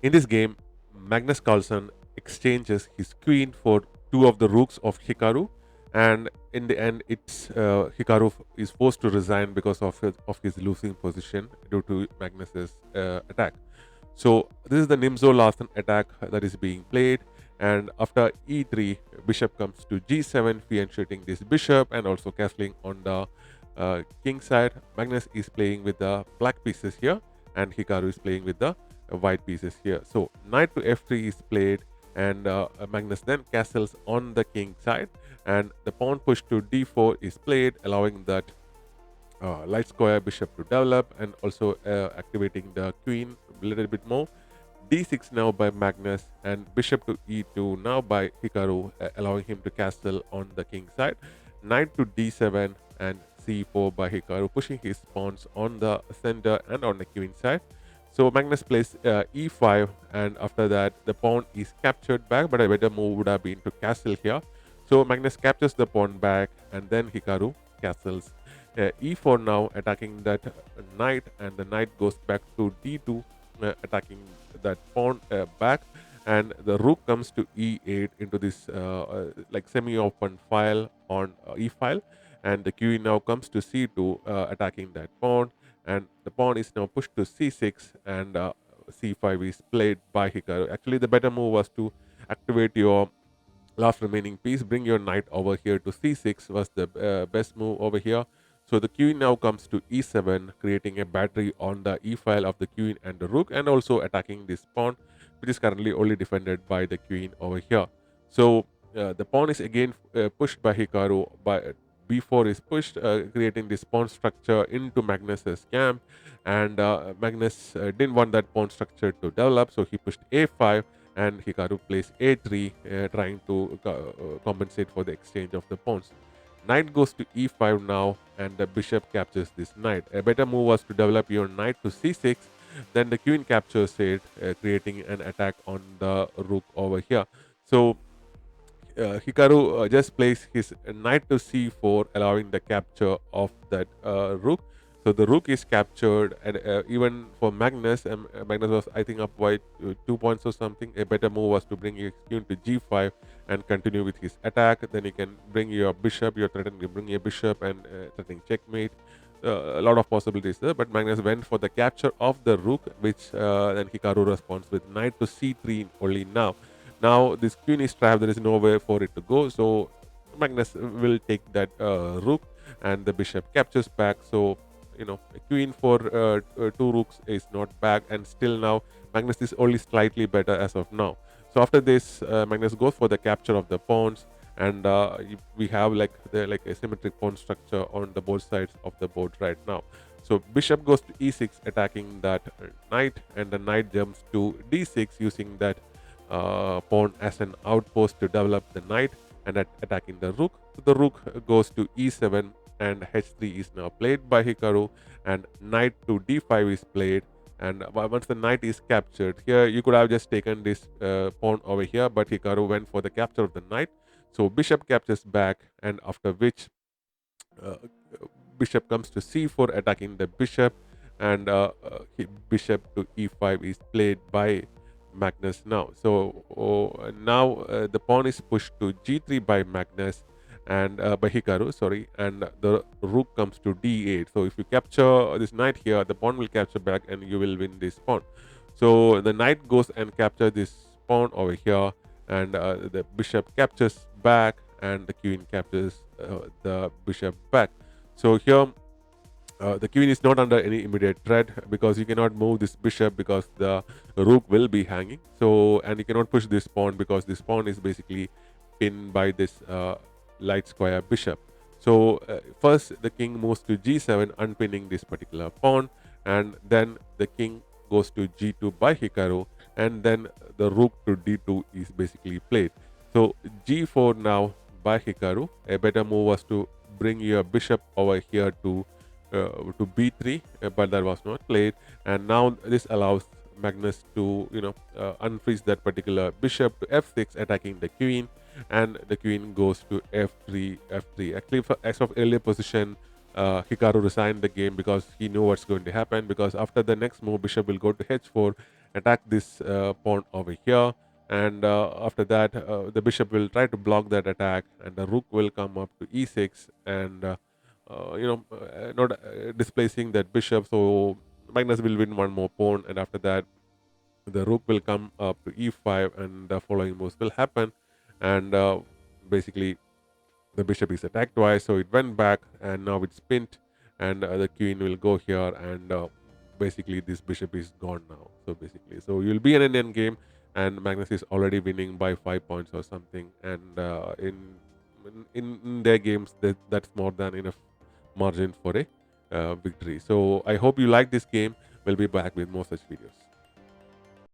In this game, Magnus Carlsen exchanges his queen for two of the rooks of Hikaru, and in the end, Hikaru is forced to resign because of his losing position due to Magnus's attack. So this is the Nimzo Larsen attack that is being played, and after e3, bishop comes to g7, fianchetting this bishop and also castling on the king side. Magnus is playing with the black pieces here, and Hikaru is playing with the white pieces here. So knight to f3 is played, and Magnus then castles on the king side, and the pawn push to d4 is played, allowing that light square bishop to develop, and also activating the queen a little bit more. d6 now by Magnus, and bishop to e2 now by Hikaru, allowing him to castle on the king side. Knight to d7 and c4 by Hikaru, pushing his pawns on the center and on the queen side. So Magnus plays e5, and after that the pawn is captured back, but a better move would have been to castle here. So Magnus captures the pawn back, and then Hikaru castles. e4 now, attacking that knight, and the knight goes back to d2, attacking that pawn back, and the rook comes to e8 into this like semi-open file on e file, and the queen now comes to c2, attacking that pawn, and the pawn is now pushed to c6, and c5 is played by Hikaru. Actually, the better move was to activate your last remaining piece, bring your knight over here to c6 was the best move over here. So the queen now comes to e7, creating a battery on the e file of the queen and the rook, and also attacking this pawn, which is currently only defended by the queen over here. So the pawn is again pushed by Hikaru. By b4 is pushed, creating this pawn structure into Magnus's camp, and Magnus didn't want that pawn structure to develop, so he pushed a5, and Hikaru plays a3, trying to compensate for the exchange of the pawns. Knight goes to e5 now, and the bishop captures this knight. A better move was to develop your knight to c6, then the queen captures it, creating an attack on the rook over here. So Hikaru just plays his knight to c4, allowing the capture of that rook. So the rook is captured, and even for Magnus, Magnus was, I think, up by 2 points or something. A better move was to bring his queen to g5 and continue with his attack. Then you can bring your bishop, you're threatening to bring your bishop and threatening checkmate. A lot of possibilities there, but Magnus went for the capture of the rook, which then Hikaru responds with knight to c3 only now. Now this queen is trapped, there is nowhere for it to go, so Magnus will take that rook, and the bishop captures back. So a queen for two rooks is not back, and still now Magnus is only slightly better as of now. So after this, Magnus goes for the capture of the pawns, and we have like a symmetric pawn structure on the both sides of the board right now. So bishop goes to e6, attacking that knight, and the knight jumps to d6, using that pawn as an outpost to develop the knight, and attacking the rook. So the rook goes to e7, and h3 is now played by Hikaru, and knight to d5 is played. And once the knight is captured, here you could have just taken this pawn over here, but Hikaru went for the capture of the knight. So bishop captures back, and after which bishop comes to c4, attacking the bishop, and bishop to e5 is played by Magnus now. So now the pawn is pushed to g3 by Magnus, and by Hikaru, sorry, and the rook comes to d8. So if you capture this knight here, the pawn will capture back, and you will win this pawn. So the knight goes and captures this pawn over here, and the bishop captures back, and the queen captures the bishop back. So here the queen is not under any immediate threat, because you cannot move this bishop because the rook will be hanging. So, and you cannot push this pawn because this pawn is basically pinned by this light square bishop. So first the king moves to g7, unpinning this particular pawn, and then the king goes to g2 by Hikaru, and then the rook to d2 is basically played. So g4 now by Hikaru. A better move was to bring your bishop over here to b3, but that was not played, and now this allows Magnus to unfreeze that particular bishop to f6, attacking the queen, and the queen goes to f3. Actually, as of earlier position, Hikaru resigned the game because he knew what's going to happen, because after the next move, bishop will go to h4, attack this pawn over here, and after that the bishop will try to block that attack, and the rook will come up to e6, and not displacing that bishop. So Magnus will win one more pawn, and after that the rook will come up to e5, and the following moves will happen, and basically the bishop is attacked twice, so it went back, and now it's pinned, and the queen will go here, and basically this bishop is gone now. So basically, so you'll be in an end game, and Magnus is already winning by 5 points or something, and in their games, that's more than enough margin for a victory. So I hope you like this game. We'll be back with more such videos.